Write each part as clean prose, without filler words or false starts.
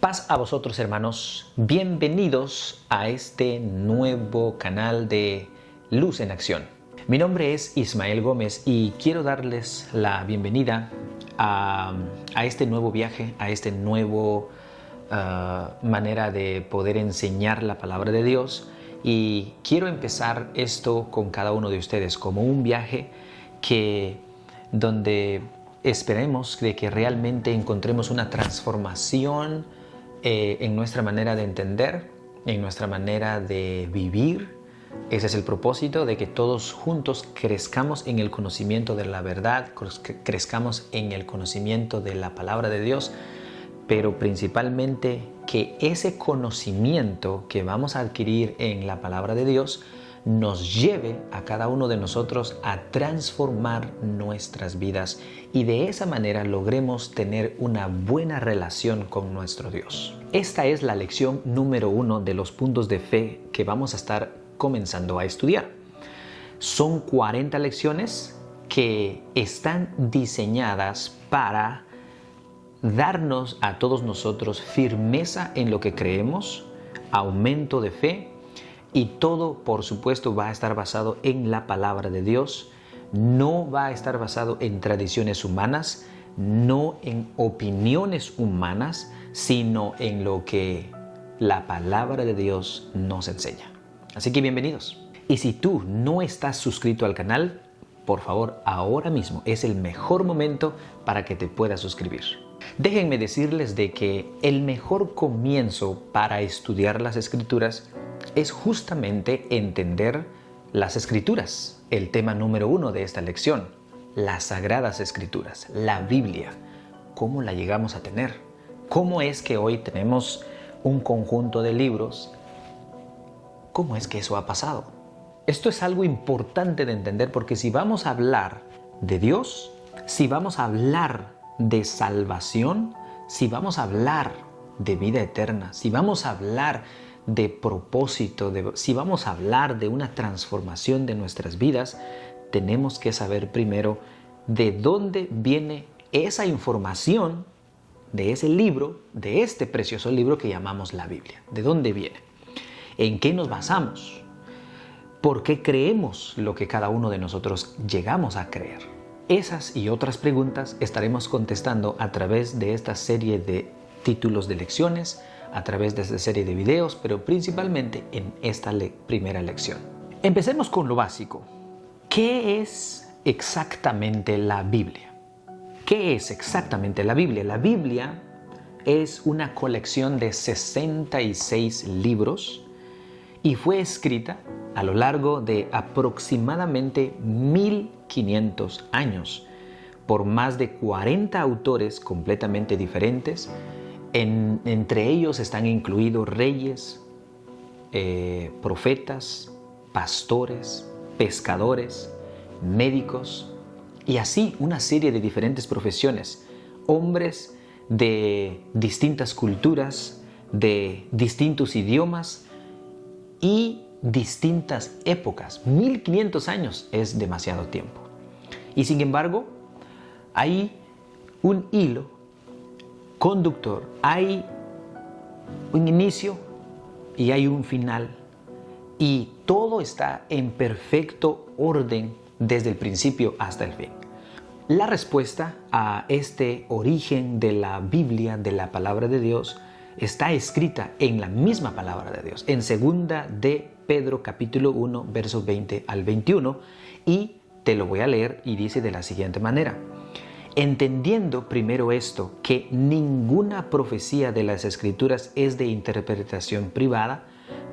Paz a vosotros, hermanos. Bienvenidos a este nuevo canal de Luz en Acción. Mi nombre es Ismael Gómez y quiero darles la bienvenida a este nuevo viaje, a este nuevo manera de poder enseñar la palabra de Dios. Y quiero empezar esto con cada uno de ustedes como un viaje donde esperemos de que realmente encontremos una transformación en nuestra manera de entender, en nuestra manera de vivir. Ese es el propósito, de que todos juntos crezcamos en el conocimiento de la verdad, crezcamos en el conocimiento de la palabra de Dios, pero principalmente que ese conocimiento que vamos a adquirir en la palabra de Dios nos lleve a cada uno de nosotros a transformar nuestras vidas y de esa manera logremos tener una buena relación con nuestro Dios. Esta es la lección número 1 de los puntos de fe que vamos a estar comenzando a estudiar. Son 40 lecciones que están diseñadas para darnos a todos nosotros firmeza en lo que creemos, aumento de fe, y todo, por supuesto, va a estar basado en la palabra de Dios. No va a estar basado en tradiciones humanas, no en opiniones humanas, sino en lo que la palabra de Dios nos enseña. Así que bienvenidos. Y si tú no estás suscrito al canal, por favor, ahora mismo es el mejor momento para que te puedas suscribir. Déjenme decirles de que el mejor comienzo para estudiar las Escrituras es justamente entender las Escrituras, el tema número 1 de esta lección, las Sagradas Escrituras, la Biblia. ¿Cómo la llegamos a tener? ¿Cómo es que hoy tenemos un conjunto de libros? ¿Cómo es que eso ha pasado? Esto es algo importante de entender, porque si vamos a hablar de Dios, si vamos a hablar de salvación, si vamos a hablar de vida eterna, si vamos a hablar de propósito, si vamos a hablar de una transformación de nuestras vidas, tenemos que saber primero de dónde viene esa información de ese libro, de este precioso libro que llamamos la Biblia. ¿De dónde viene? ¿En qué nos basamos? ¿Por qué creemos lo que cada uno de nosotros llegamos a creer? Esas y otras preguntas estaremos contestando a través de esta serie de títulos de lecciones, a través de esta serie de videos, pero principalmente en esta primera lección. Empecemos con lo básico. ¿Qué es exactamente la Biblia? ¿Qué es exactamente la Biblia? La Biblia es una colección de 66 libros y fue escrita a lo largo de aproximadamente 1500 años por más de 40 autores completamente diferentes. Entre ellos están incluidos reyes, profetas, pastores, pescadores, médicos y así una serie de diferentes profesiones, hombres de distintas culturas, de distintos idiomas y distintas épocas. 1500 años es demasiado tiempo. Y sin embargo, hay un hilo conductor, hay un inicio y hay un final, y todo está en perfecto orden desde el principio hasta el fin. La respuesta a este origen de la Biblia, de la palabra de Dios, está escrita en la misma palabra de Dios, en 2 de Pedro capítulo 1, versos 20 al 21, y te lo voy a leer y dice de la siguiente manera: entendiendo primero esto, que ninguna profecía de las Escrituras es de interpretación privada,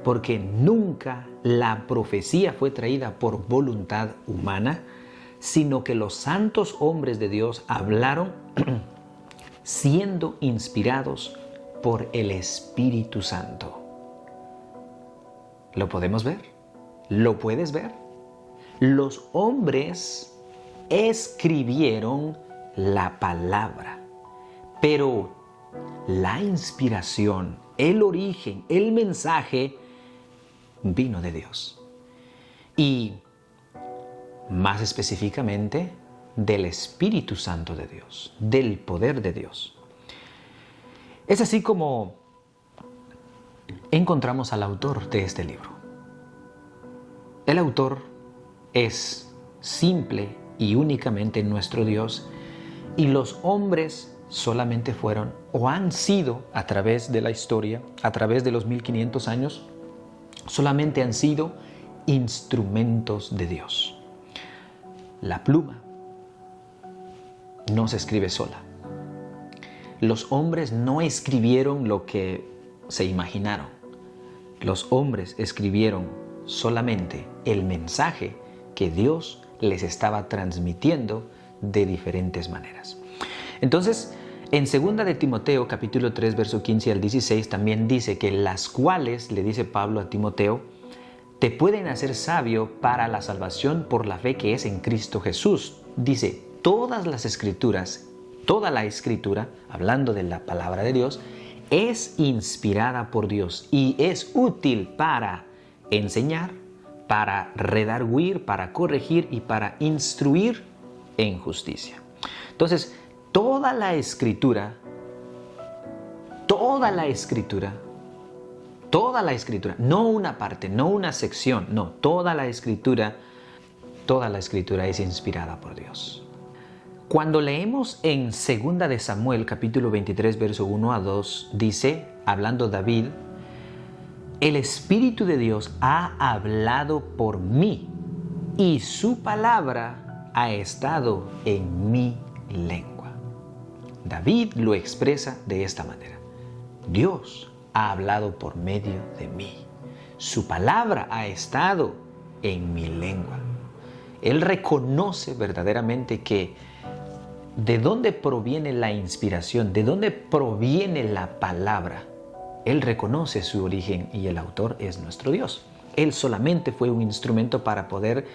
porque nunca la profecía fue traída por voluntad humana, sino que los santos hombres de Dios hablaron siendo inspirados por el Espíritu Santo. ¿Lo podemos ver? ¿Lo puedes ver? Los hombres escribieron la palabra, pero la inspiración, el origen, el mensaje vino de Dios, y más específicamente del Espíritu Santo de Dios, del poder de Dios. Es así como encontramos al autor de este libro. El autor es simple y únicamente nuestro Dios, y los hombres solamente fueron o han sido a través de la historia, a través de los 1500 años, solamente han sido instrumentos de Dios. La pluma no se escribe sola. Los hombres no escribieron lo que se imaginaron. Los hombres escribieron solamente el mensaje que Dios les estaba transmitiendo de diferentes maneras. Entonces, en 2 de Timoteo, capítulo 3, verso 15 al 16, también dice que las cuales, le dice Pablo a Timoteo, te pueden hacer sabio para la salvación por la fe que es en Cristo Jesús. Dice, todas las escrituras, toda la escritura, hablando de la palabra de Dios, es inspirada por Dios y es útil para enseñar, para redarguir, para corregir y para instruir en justicia. Entonces, toda la escritura, no una parte, no una sección, no, toda la escritura es inspirada por Dios. Cuando leemos en 2 de Samuel, capítulo 23, verso 1 a 2, dice, hablando David, el Espíritu de Dios ha hablado por mí y su palabra ha estado en mi lengua. David lo expresa de esta manera. Dios ha hablado por medio de mí. Su palabra ha estado en mi lengua. Él reconoce verdaderamente que de dónde proviene la inspiración, de dónde proviene la palabra. Él reconoce su origen y el autor es nuestro Dios. Él solamente fue un instrumento para poder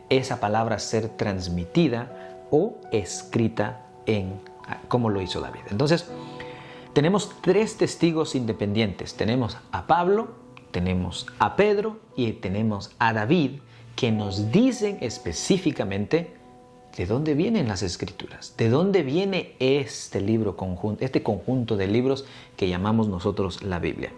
esa palabra ser transmitida o escrita como lo hizo David. Entonces, tenemos 3 testigos independientes. Tenemos a Pablo, tenemos a Pedro y tenemos a David, que nos dicen específicamente de dónde vienen las escrituras, de dónde viene este conjunto de libros que llamamos nosotros la Biblia.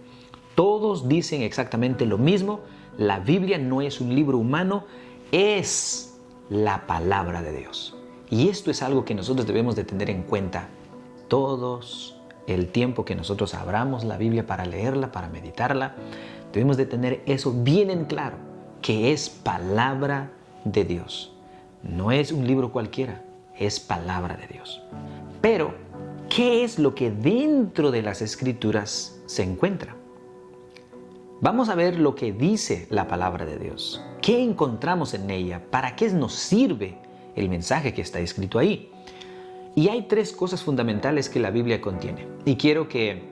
Todos dicen exactamente lo mismo. La Biblia no es un libro humano, es la palabra de Dios. Y esto es algo que nosotros debemos de tener en cuenta todos el tiempo que nosotros abramos la Biblia para leerla, para meditarla. Debemos de tener eso bien en claro, que es palabra de Dios. No es un libro cualquiera, es palabra de Dios. Pero, ¿qué es lo que dentro de las Escrituras se encuentra? Vamos a ver lo que dice la palabra de Dios. ¿Qué encontramos en ella? ¿Para qué nos sirve el mensaje que está escrito ahí? Y hay 3 cosas fundamentales que la Biblia contiene. Y quiero que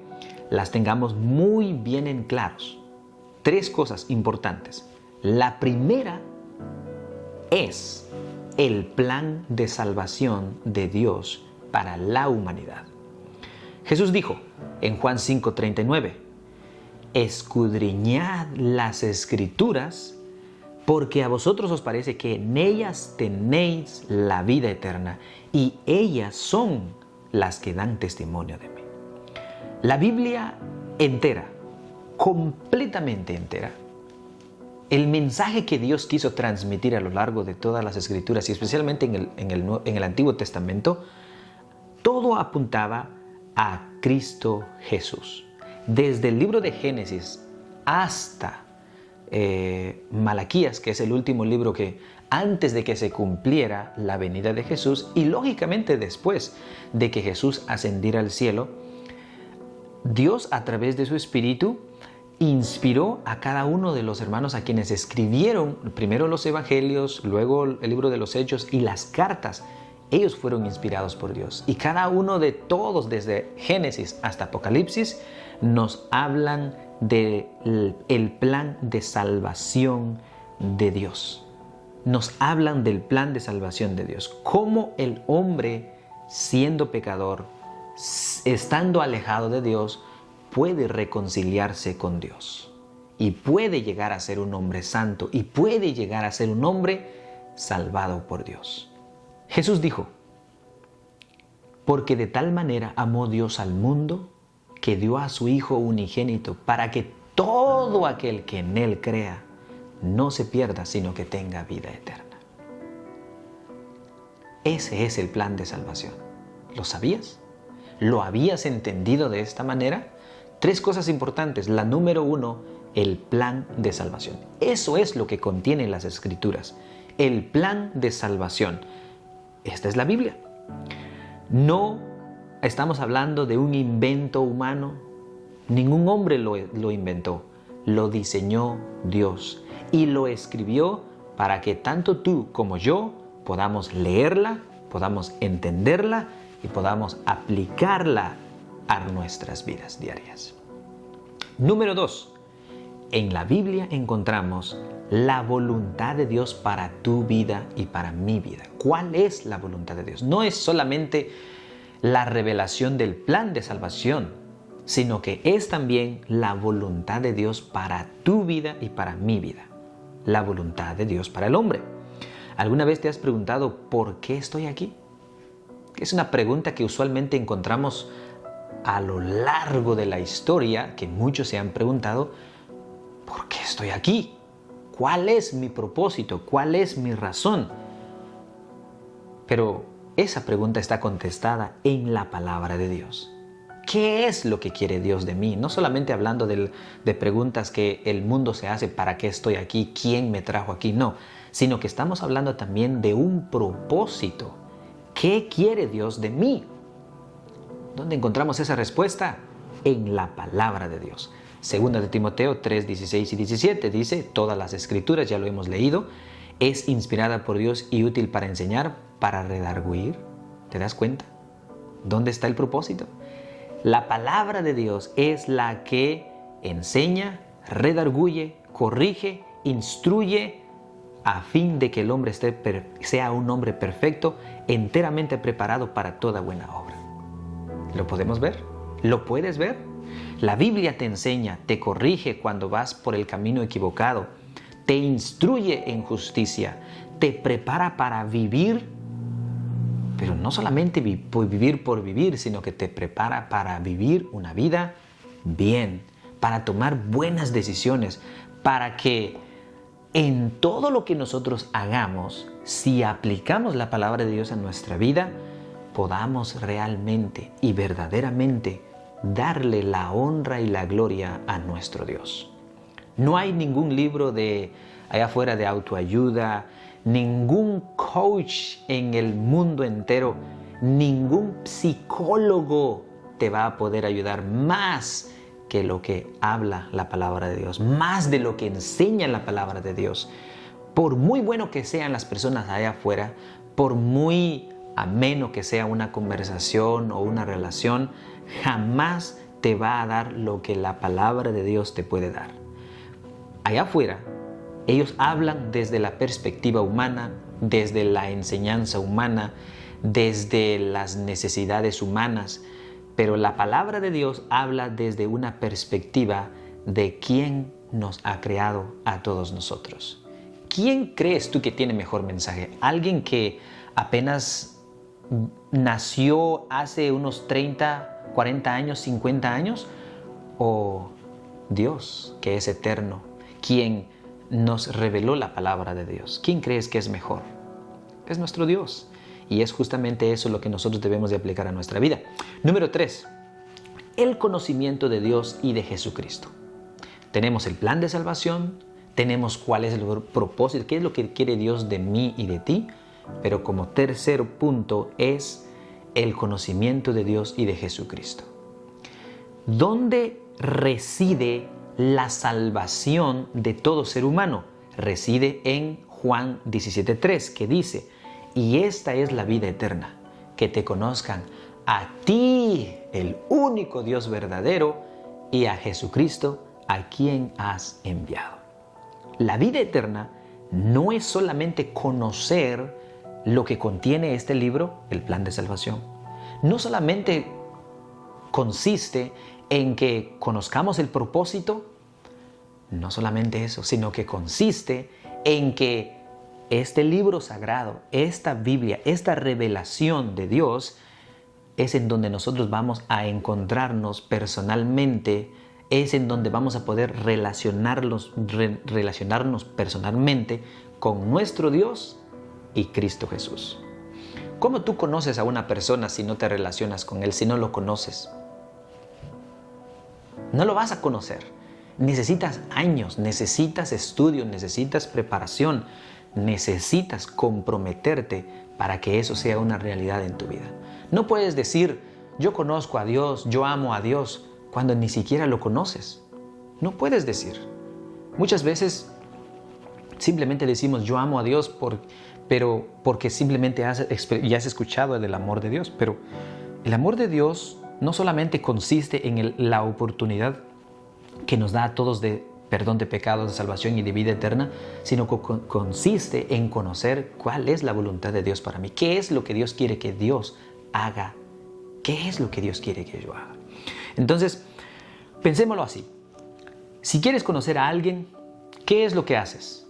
las tengamos muy bien en claros. 3 cosas importantes. La primera es el plan de salvación de Dios para la humanidad. Jesús dijo en Juan 5:39, escudriñad las Escrituras, porque a vosotros os parece que en ellas tenéis la vida eterna, y ellas son las que dan testimonio de mí. La Biblia entera, completamente entera, el mensaje que Dios quiso transmitir a lo largo de todas las Escrituras y especialmente en el Antiguo Testamento, todo apuntaba a Cristo Jesús. Desde el libro de Génesis hasta Malaquías, que es el último libro que antes de que se cumpliera la venida de Jesús y lógicamente después de que Jesús ascendiera al cielo, Dios a través de su Espíritu inspiró a cada uno de los hermanos a quienes escribieron primero los evangelios, luego el libro de los Hechos y las cartas. Ellos fueron inspirados por Dios. Y cada uno de todos, desde Génesis hasta Apocalipsis, nos hablan del plan de salvación de Dios. Nos hablan del plan de salvación de Dios. Cómo el hombre, siendo pecador, estando alejado de Dios, puede reconciliarse con Dios y puede llegar a ser un hombre santo y puede llegar a ser un hombre salvado por Dios. Jesús dijo, porque de tal manera amó Dios al mundo que dio a su Hijo unigénito para que todo aquel que en Él crea no se pierda, sino que tenga vida eterna. Ese es el plan de salvación. ¿Lo sabías? ¿Lo habías entendido de esta manera? 3 cosas importantes. La número 1, el plan de salvación. Eso es lo que contienen las Escrituras. El plan de salvación. Esta es la Biblia. No estamos hablando de un invento humano. Ningún hombre lo inventó. Lo diseñó Dios y lo escribió para que tanto tú como yo podamos leerla, podamos entenderla y podamos aplicarla a nuestras vidas diarias. Número 2. En la Biblia encontramos la voluntad de Dios para tu vida y para mi vida. ¿Cuál es la voluntad de Dios? No es solamente la revelación del plan de salvación, sino que es también la voluntad de Dios para tu vida y para mi vida. La voluntad de Dios para el hombre. ¿Alguna vez te has preguntado por qué estoy aquí? Es una pregunta que usualmente encontramos a lo largo de la historia, que muchos se han preguntado, ¿por qué estoy aquí? ¿Cuál es mi propósito? ¿Cuál es mi razón? Pero esa pregunta está contestada en la palabra de Dios. ¿Qué es lo que quiere Dios de mí? No solamente hablando de preguntas que el mundo se hace, ¿para qué estoy aquí? ¿Quién me trajo aquí? No, sino que estamos hablando también de un propósito. ¿Qué quiere Dios de mí? ¿Dónde encontramos esa respuesta? En la palabra de Dios. Segunda de Timoteo 3, 16 y 17 dice, todas las escrituras, ya lo hemos leído, es inspirada por Dios y útil para enseñar, para redarguir. ¿Te das cuenta? ¿Dónde está el propósito? La palabra de Dios es la que enseña, redarguye, corrige, instruye, a fin de que el hombre sea un hombre perfecto, enteramente preparado para toda buena obra. ¿Lo podemos ver? ¿Lo puedes ver? La Biblia te enseña, te corrige cuando vas por el camino equivocado, te instruye en justicia, te prepara para vivir, pero no solamente vivir por vivir, sino que te prepara para vivir una vida bien, para tomar buenas decisiones, para que en todo lo que nosotros hagamos, si aplicamos la palabra de Dios a nuestra vida, podamos realmente y verdaderamente darle la honra y la gloria a nuestro Dios. No hay ningún libro allá afuera de autoayuda, ningún coach en el mundo entero, ningún psicólogo te va a poder ayudar más que lo que habla la palabra de Dios, más de lo que enseña la palabra de Dios. Por muy bueno que sean las personas allá afuera, por muy ameno que sea una conversación o una relación, jamás te va a dar lo que la palabra de Dios te puede dar. Allá afuera, ellos hablan desde la perspectiva humana, desde la enseñanza humana, desde las necesidades humanas, pero la palabra de Dios habla desde una perspectiva de quién nos ha creado a todos nosotros. ¿Quién crees tú que tiene mejor mensaje? ¿Alguien que apenas nació hace unos 30, 40 años, 50 años? ¿O Dios, que es eterno, quien nos reveló la palabra de Dios? ¿Quién crees que es mejor? Es nuestro Dios. Y es justamente eso lo que nosotros debemos de aplicar a nuestra vida. Número 3, el conocimiento de Dios y de Jesucristo. Tenemos el plan de salvación, tenemos cuál es el propósito, qué es lo que quiere Dios de mí y de ti, pero como tercer punto es el conocimiento de Dios y de Jesucristo. ¿Dónde reside la salvación de todo ser humano? Reside en Juan 17:3, que dice, y esta es la vida eterna, que te conozcan a ti, el único Dios verdadero, y a Jesucristo, a quien has enviado. La vida eterna no es solamente conocer lo que contiene este libro, el plan de salvación. No solamente consiste en que conozcamos el propósito, no solamente eso, sino que consiste en que este libro sagrado, esta Biblia, esta revelación de Dios es en donde nosotros vamos a encontrarnos personalmente, es en donde vamos a poder relacionarnos personalmente con nuestro Dios y Cristo Jesús. ¿Cómo tú conoces a una persona si no te relacionas con él, si no lo conoces? No lo vas a conocer. Necesitas años, necesitas estudio, necesitas preparación, necesitas comprometerte para que eso sea una realidad en tu vida. No puedes decir, yo conozco a Dios, yo amo a Dios, cuando ni siquiera lo conoces. No puedes decir. Muchas veces simplemente decimos, yo amo a Dios pero porque simplemente ya has escuchado del amor de Dios. Pero el amor de Dios no solamente consiste en la oportunidad que nos da a todos de perdón de pecados, de salvación y de vida eterna, sino que consiste en conocer cuál es la voluntad de Dios para mí. ¿Qué es lo que Dios quiere que Dios haga? ¿Qué es lo que Dios quiere que yo haga? Entonces, pensémoslo así. Si quieres conocer a alguien, ¿qué es lo que haces?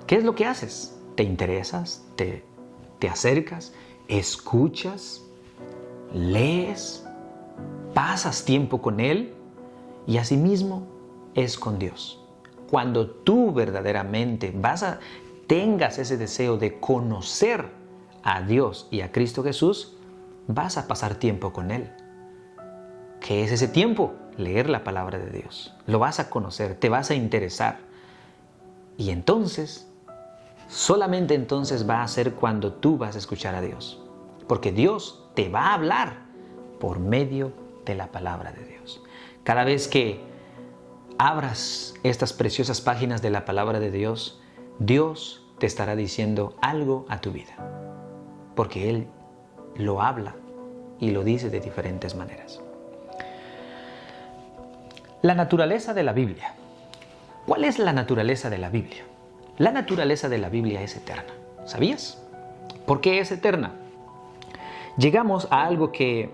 ¿Qué es lo que haces? ¿Te interesas? ¿Te acercas? ¿Escuchas? ¿Lees? ¿Pasas tiempo con Él? Y asimismo es con Dios. Cuando tú verdaderamente tengas ese deseo de conocer a Dios y a Cristo Jesús, vas a pasar tiempo con Él. ¿Qué es ese tiempo? Leer la palabra de Dios. Lo vas a conocer, te vas a interesar. Y entonces, solamente entonces va a ser cuando tú vas a escuchar a Dios. Porque Dios te va a hablar por medio de la palabra de Dios. Cada vez que abras estas preciosas páginas de la palabra de Dios, Dios te estará diciendo algo a tu vida. Porque Él lo habla y lo dice de diferentes maneras. La naturaleza de la Biblia. ¿Cuál es la naturaleza de la Biblia? La naturaleza de la Biblia es eterna. ¿Sabías? ¿Por qué es eterna? Llegamos a algo que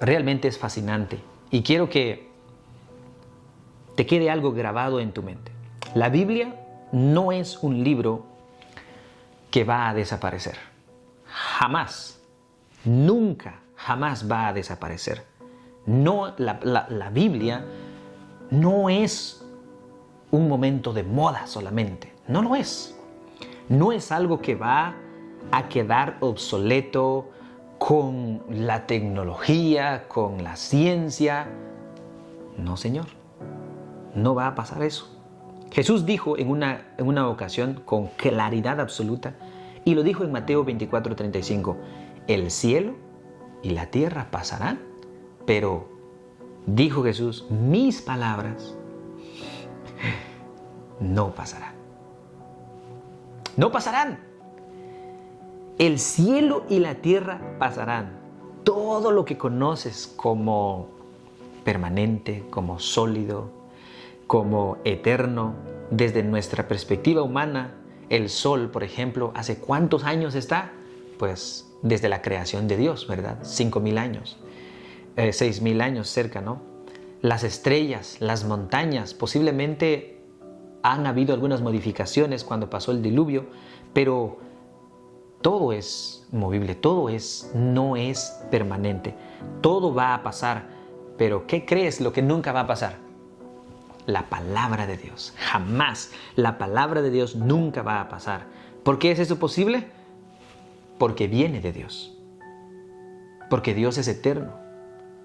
realmente es fascinante y quiero que te quede algo grabado en tu mente. La Biblia no es un libro que va a desaparecer. Jamás, nunca, jamás va a desaparecer. No, la Biblia no es un momento de moda solamente. No lo es. No es algo que va a quedar obsoleto con la tecnología, con la ciencia. No, Señor. No va a pasar eso. Jesús dijo en una ocasión con claridad absoluta, y lo dijo en Mateo 24:35, el cielo y la tierra pasarán, pero, dijo Jesús, mis palabras no pasarán. No pasarán. El cielo y la tierra pasarán. Todo lo que conoces como permanente, como sólido, como eterno, desde nuestra perspectiva humana, el sol, por ejemplo, ¿hace cuántos años está? Pues desde la creación de Dios, ¿verdad? 5,000 años, 6,000 años cerca, ¿no? Las estrellas, las montañas, posiblemente han habido algunas modificaciones cuando pasó el diluvio, pero todo es movible, no es permanente. Todo va a pasar, pero ¿qué crees lo que nunca va a pasar? La palabra de Dios. Jamás. La palabra de Dios nunca va a pasar. ¿Por qué es eso posible? Porque viene de Dios. Porque Dios es eterno.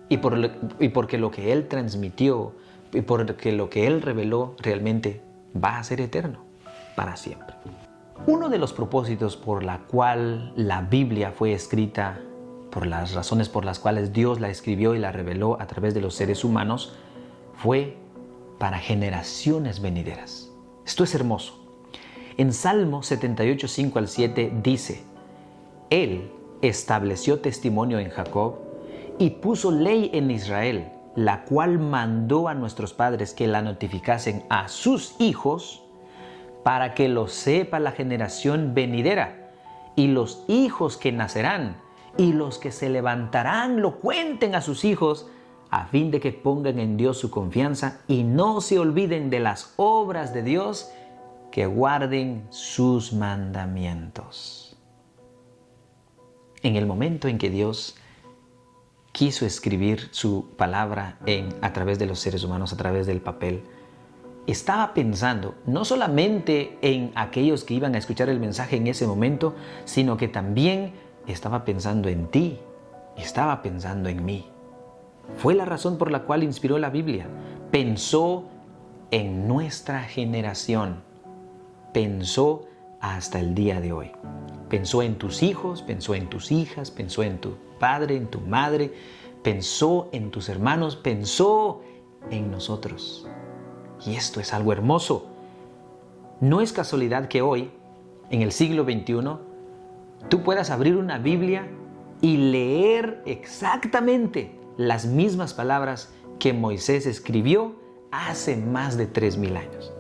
Y porque lo que Él transmitió y porque lo que Él reveló realmente va a ser eterno para siempre. Uno de los propósitos por la cual la Biblia fue escrita, por las razones por las cuales Dios la escribió y la reveló a través de los seres humanos, fue para generaciones venideras. Esto es hermoso. En Salmo 78, 5 al 7 dice, Él estableció testimonio en Jacob y puso ley en Israel, la cual mandó a nuestros padres que la notificasen a sus hijos para que lo sepa la generación venidera y los hijos que nacerán y los que se levantarán lo cuenten a sus hijos, a fin de que pongan en Dios su confianza y no se olviden de las obras de Dios, que guarden sus mandamientos. en el momento en que Dios quiso escribir su palabra a través de los seres humanos, a través del papel, estaba pensando no solamente en aquellos que iban a escuchar el mensaje en ese momento, sino que también estaba pensando en ti, estaba pensando en mí. Fue la razón por la cual inspiró la Biblia. Pensó en nuestra generación, pensó hasta el día de hoy. Pensó en tus hijos, pensó en tus hijas, pensó en tu padre, en tu madre, pensó en tus hermanos, pensó en nosotros. Y esto es algo hermoso. No es casualidad que hoy, en el siglo XXI, tú puedas abrir una Biblia y leer exactamente las mismas palabras que Moisés escribió hace más de 3000 años.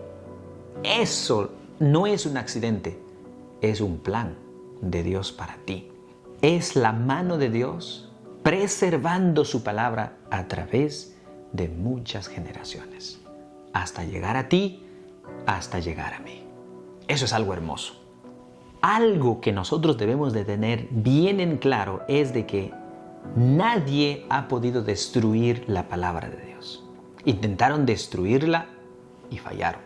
Eso no es un accidente, es un plan de Dios para ti. Es la mano de Dios preservando su palabra a través de muchas generaciones, hasta llegar a ti, hasta llegar a mí. Eso es algo hermoso. Algo que nosotros debemos de tener bien en claro es de que nadie ha podido destruir la palabra de Dios. Intentaron destruirla y fallaron.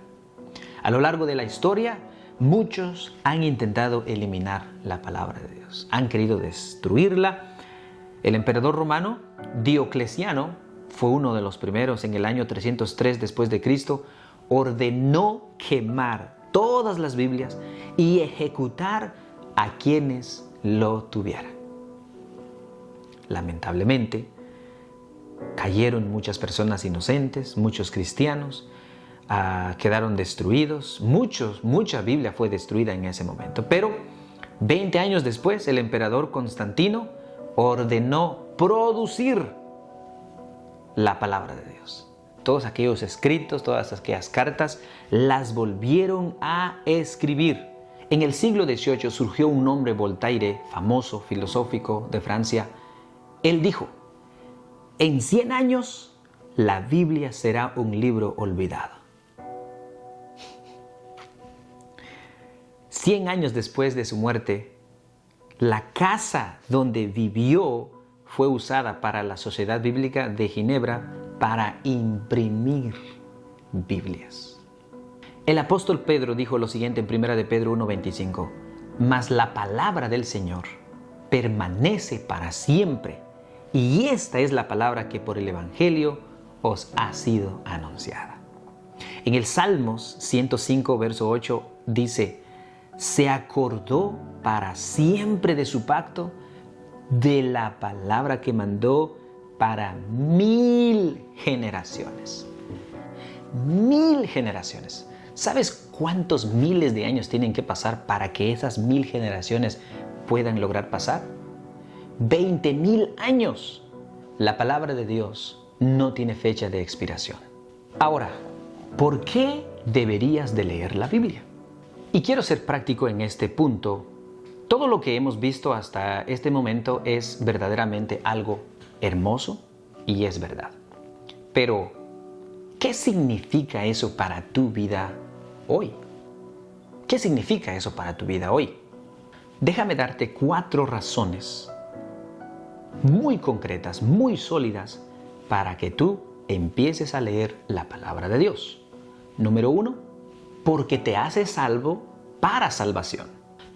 A lo largo de la historia, muchos han intentado eliminar la palabra de Dios. Han querido destruirla. El emperador romano, Diocleciano, fue uno de los primeros en el año 303 después de Cristo, ordenó quemar todas las Biblias y ejecutar a quienes lo tuvieran. Lamentablemente, cayeron muchas personas inocentes, muchos cristianos, quedaron destruidos, mucha Biblia fue destruida en ese momento. Pero 20 años después, el emperador Constantino ordenó producir la palabra de Dios. Todos aquellos escritos, todas aquellas cartas, las volvieron a escribir. En el siglo XVIII surgió un hombre, Voltaire, famoso filosófico de Francia. Él dijo: en 100 años la Biblia será un libro olvidado. 100 años después de su muerte, la casa donde vivió fue usada para la Sociedad Bíblica de Ginebra para imprimir Biblias. El apóstol Pedro dijo lo siguiente en 1 de Pedro 1:25: mas la palabra del Señor permanece para siempre, y esta es la palabra que por el Evangelio os ha sido anunciada. En el Salmos 105, verso 8 dice: se acordó para siempre de su pacto, de la palabra que mandó para 1000 generaciones. 1000 generaciones. ¿Sabes cuántos miles de años tienen que pasar para que esas 1000 generaciones puedan lograr pasar? 20,000 años. La palabra de Dios no tiene fecha de expiración. Ahora, ¿por qué deberías de leer la Biblia? Y quiero ser práctico en este punto. Todo lo que hemos visto hasta este momento es verdaderamente algo hermoso y es verdad. Pero, ¿qué significa eso para tu vida hoy? ¿Qué significa eso para tu vida hoy? Déjame darte 4 razones muy concretas, muy sólidas, para que tú empieces a leer la palabra de Dios. Número 1, porque te hace salvo para salvación.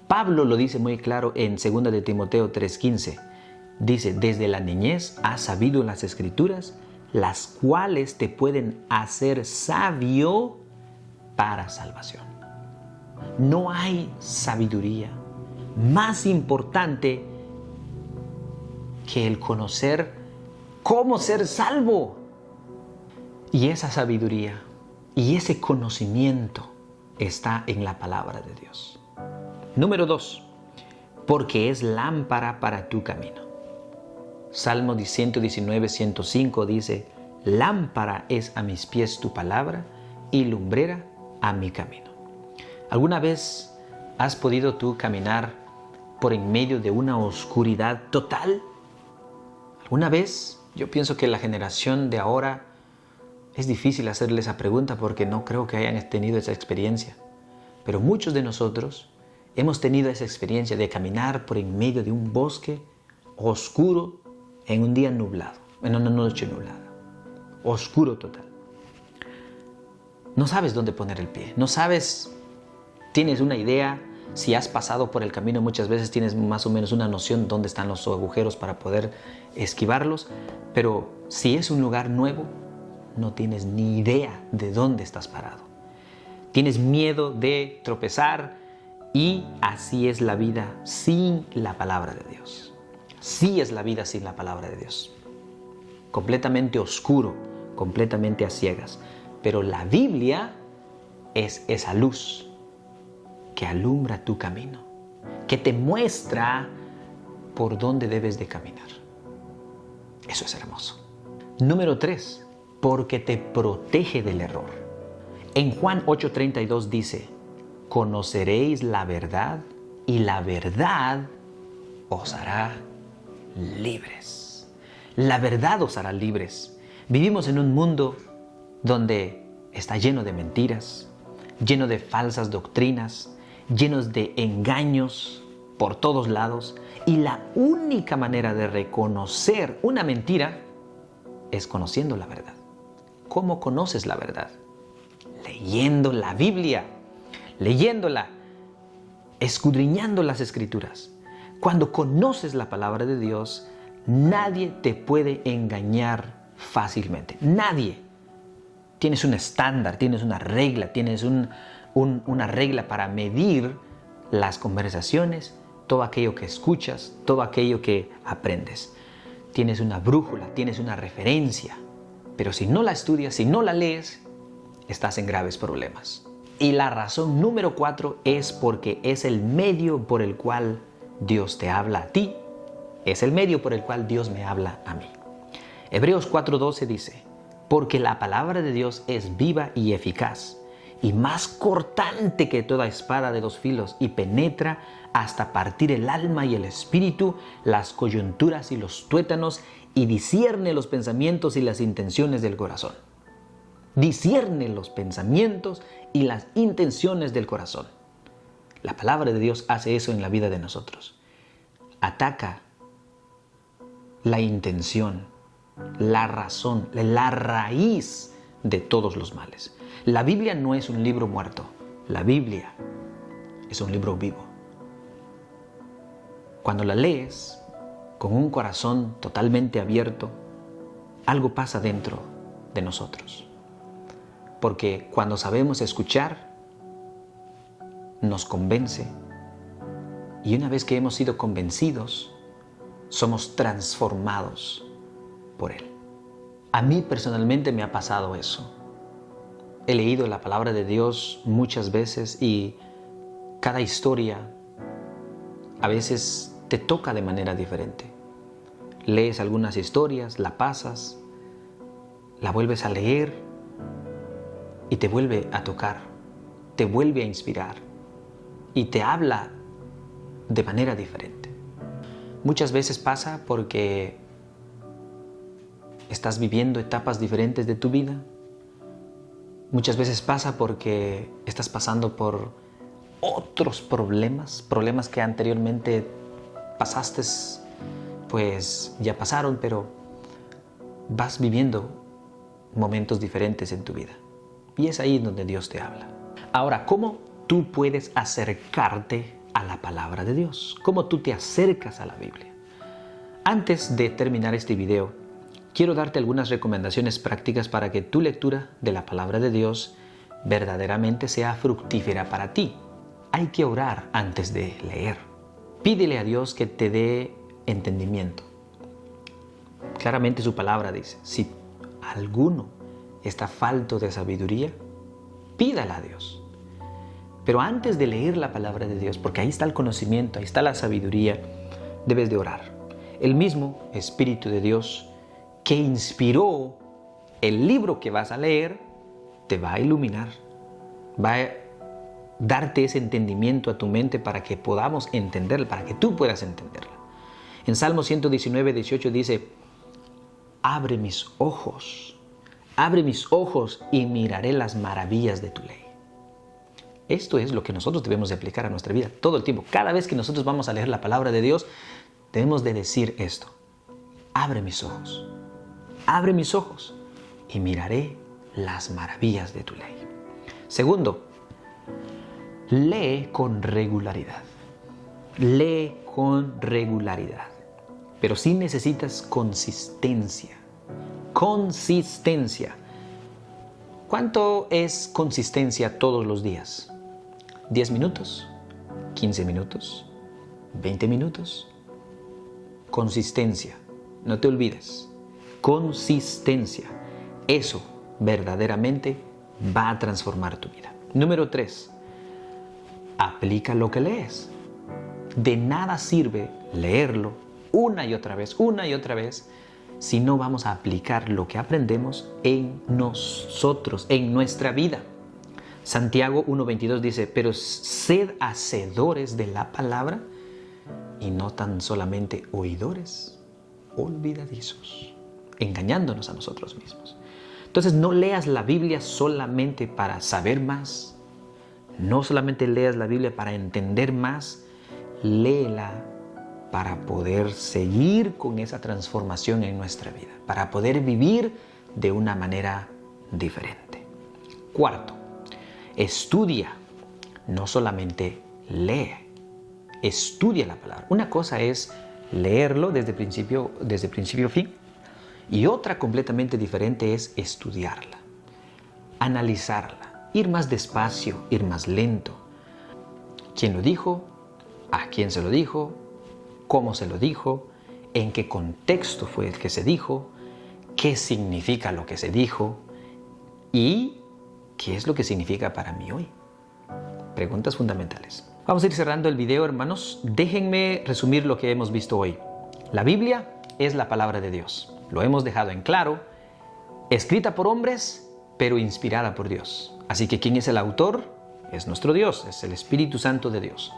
Pablo lo dice muy claro en 2 de Timoteo 3:15. Dice: desde la niñez has sabido las Escrituras, las cuales te pueden hacer sabio para salvación. No hay sabiduría más importante que el conocer cómo ser salvo. Y esa sabiduría y ese conocimiento está en la palabra de Dios. Número 2, porque es lámpara para tu camino. Salmo 119, 105 dice: lámpara es a mis pies tu palabra y lumbrera a mi camino. ¿Alguna vez has podido tú caminar por en medio de una oscuridad total? ¿Alguna vez? Yo pienso que la generación de ahora es difícil hacerle esa pregunta porque no creo que hayan tenido esa experiencia. Pero muchos de nosotros hemos tenido esa experiencia de caminar por en medio de un bosque oscuro en un día nublado, en una noche nublada. Oscuro total. No sabes dónde poner el pie. No sabes, tienes una idea. Si has pasado por el camino muchas veces tienes más o menos una noción de dónde están los agujeros para poder esquivarlos. Pero si es un lugar nuevo, no tienes ni idea de dónde estás parado. Tienes miedo de tropezar y así es la vida sin la palabra de Dios. Así es la vida sin la palabra de Dios. Completamente oscuro, completamente a ciegas. Pero la Biblia es esa luz que alumbra tu camino, que te muestra por dónde debes de caminar. Eso es hermoso. Número 3, porque te protege del error. En Juan 8:32 dice, conoceréis la verdad y la verdad os hará libres. La verdad os hará libres. Vivimos en un mundo donde está lleno de mentiras, lleno de falsas doctrinas, llenos de engaños por todos lados. Y la única manera de reconocer una mentira es conociendo la verdad. ¿Cómo conoces la verdad? Leyendo la Biblia, leyéndola, escudriñando las Escrituras. Cuando conoces la palabra de Dios, nadie te puede engañar fácilmente. Nadie. Tienes un estándar, tienes una regla, tienes una regla para medir las conversaciones, todo aquello que escuchas, todo aquello que aprendes. Tienes una brújula, tienes una referencia. Pero si no la estudias, si no la lees, estás en graves problemas. Y la razón número 4 es porque es el medio por el cual Dios te habla a ti. Es el medio por el cual Dios me habla a mí. Hebreos 4:12 dice, porque la palabra de Dios es viva y eficaz, y más cortante que toda espada de 2 filos, y penetra hasta partir el alma y el espíritu, las coyunturas y los tuétanos, y discierne los pensamientos y las intenciones del corazón. Discierne los pensamientos y las intenciones del corazón. La palabra de Dios hace eso en la vida de nosotros. Ataca la intención, la razón, la raíz de todos los males. La Biblia no es un libro muerto. La Biblia es un libro vivo. Cuando la lees con un corazón totalmente abierto, algo pasa dentro de nosotros. Porque cuando sabemos escuchar, nos convence. Y una vez que hemos sido convencidos, somos transformados por Él. A mí personalmente me ha pasado eso. He leído la palabra de Dios muchas veces y cada historia a veces te toca de manera diferente. Lees algunas historias, la pasas, la vuelves a leer y te vuelve a tocar, te vuelve a inspirar y te habla de manera diferente. Muchas veces pasa porque estás viviendo etapas diferentes de tu vida. Muchas veces pasa porque estás pasando por otros problemas que anteriormente pasaste, pues ya pasaron, pero vas viviendo momentos diferentes en tu vida. Y es ahí donde Dios te habla. Ahora, ¿cómo tú puedes acercarte a la palabra de Dios? ¿Cómo tú te acercas a la Biblia? Antes de terminar este video, quiero darte algunas recomendaciones prácticas para que tu lectura de la palabra de Dios verdaderamente sea fructífera para ti. Hay que orar antes de leer. Pídele a Dios que te dé entendimiento. Claramente su palabra dice, si alguno está falto de sabiduría, pídala a Dios. Pero antes de leer la palabra de Dios, porque ahí está el conocimiento, ahí está la sabiduría, debes de orar. El mismo Espíritu de Dios que inspiró el libro que vas a leer, te va a iluminar, va a darte ese entendimiento a tu mente para que podamos entenderla, para que tú puedas entenderla. En Salmo 119:18 dice, abre mis ojos y miraré las maravillas de tu ley. Esto es lo que nosotros debemos de aplicar a nuestra vida todo el tiempo. Cada vez que nosotros vamos a leer la palabra de Dios, debemos de decir esto: abre mis ojos y miraré las maravillas de tu ley. Segundo, lee con regularidad. Lee con regularidad. Pero sí necesitas consistencia. Consistencia. ¿Cuánto es consistencia todos los días? ¿10 minutos? ¿15 minutos? ¿20 minutos? Consistencia. No te olvides. Consistencia. Eso verdaderamente va a transformar tu vida. Número 3. Aplica lo que lees. De nada sirve leerlo una y otra vez, si no vamos a aplicar lo que aprendemos en nosotros, en nuestra vida. Santiago 1:22 dice: pero sed hacedores de la palabra y no tan solamente oidores, olvidadizos, engañándonos a nosotros mismos. Entonces, no leas la Biblia solamente para saber más, no solamente leas la Biblia para entender más, léela para poder seguir con esa transformación en nuestra vida, para poder vivir de una manera diferente. Cuarto, estudia, no solamente lee, estudia la palabra. Una cosa es leerlo desde principio a fin, y otra completamente diferente es estudiarla, analizarla, ir más despacio, ir más lento. ¿Quién lo dijo? ¿A quién se lo dijo? ¿Cómo se lo dijo? ¿En qué contexto fue el que se dijo? ¿Qué significa lo que se dijo? ¿Y qué es lo que significa para mí hoy? Preguntas fundamentales. Vamos a ir cerrando el video, hermanos. Déjenme resumir lo que hemos visto hoy. La Biblia es la palabra de Dios. Lo hemos dejado en claro. Escrita por hombres, pero inspirada por Dios. Así que, ¿quién es el autor? Es nuestro Dios, es el Espíritu Santo de Dios.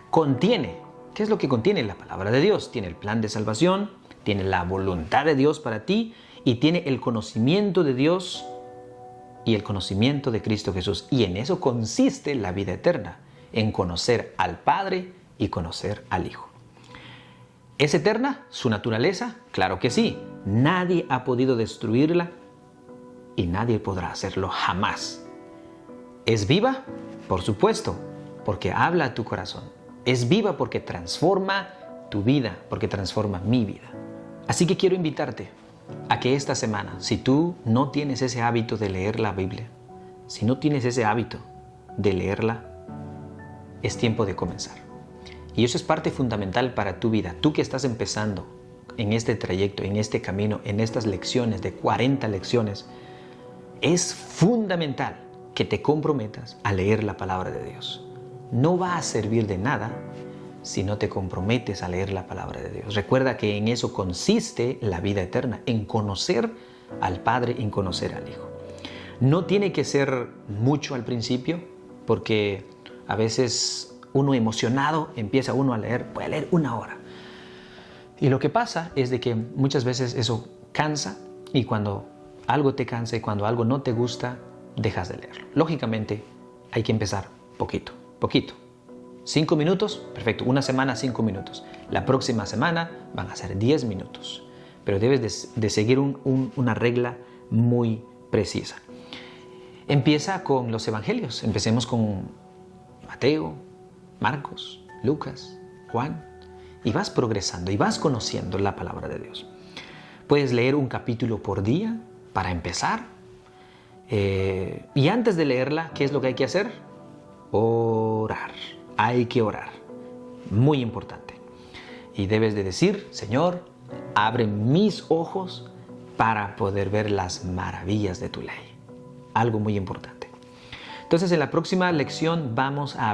Contiene, ¿qué es lo que contiene la palabra de Dios? Tiene el plan de salvación, tiene la voluntad de Dios para ti y tiene el conocimiento de Dios y el conocimiento de Cristo Jesús. Y en eso consiste la vida eterna, en conocer al Padre y conocer al Hijo. ¿Es eterna su naturaleza? Claro que sí. Nadie ha podido destruirla y nadie podrá hacerlo jamás. ¿Es viva? Por supuesto, porque habla a tu corazón. Es viva porque transforma tu vida, porque transforma mi vida. Así que quiero invitarte a que esta semana, si tú no tienes ese hábito de leer la Biblia, si no tienes ese hábito de leerla, es tiempo de comenzar. Y eso es parte fundamental para tu vida. Tú que estás empezando en este trayecto, en este camino, en estas lecciones de 40 lecciones, es fundamental que te comprometas a leer la palabra de Dios. No va a servir de nada si no te comprometes a leer la palabra de Dios. Recuerda que en eso consiste la vida eterna, en conocer al Padre, en conocer al Hijo. No tiene que ser mucho al principio, porque a veces uno emocionado empieza uno a leer, puede leer 1 hora. Y lo que pasa es de que muchas veces eso cansa, y cuando algo te cansa y cuando algo no te gusta, dejas de leerlo. Lógicamente hay que empezar poquito. 5 minutos, perfecto. Una semana 5 minutos. La próxima semana van a ser 10 minutos. Pero debes de seguir una regla muy precisa. Empieza con los evangelios. Empecemos con Mateo, Marcos, Lucas, Juan. Y vas progresando y vas conociendo la palabra de Dios. Puedes leer un capítulo por día para empezar. Y antes de leerla, ¿qué es lo que hay que hacer? Orar. Hay que orar. Muy importante. Y debes de decir: Señor, abre mis ojos para poder ver las maravillas de tu ley. Algo muy importante. Entonces, en la próxima lección vamos a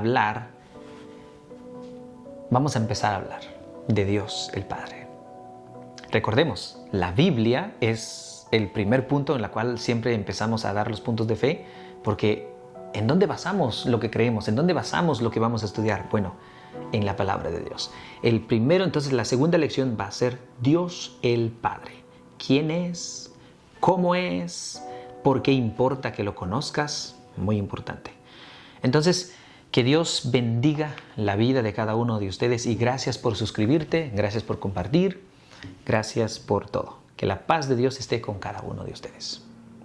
empezar a hablar de Dios el Padre. Recordemos, la Biblia es el primer punto en el cual siempre empezamos a dar los puntos de fe, porque ¿en dónde basamos lo que creemos? ¿En dónde basamos lo que vamos a estudiar? Bueno, en la palabra de Dios. Entonces, la segunda lección va a ser Dios el Padre. ¿Quién es? ¿Cómo es? ¿Por qué importa que lo conozcas? Muy importante. Entonces, Que Dios bendiga la vida de cada uno de ustedes y gracias por suscribirte, gracias por compartir, gracias por todo. Que la paz de Dios esté con cada uno de ustedes.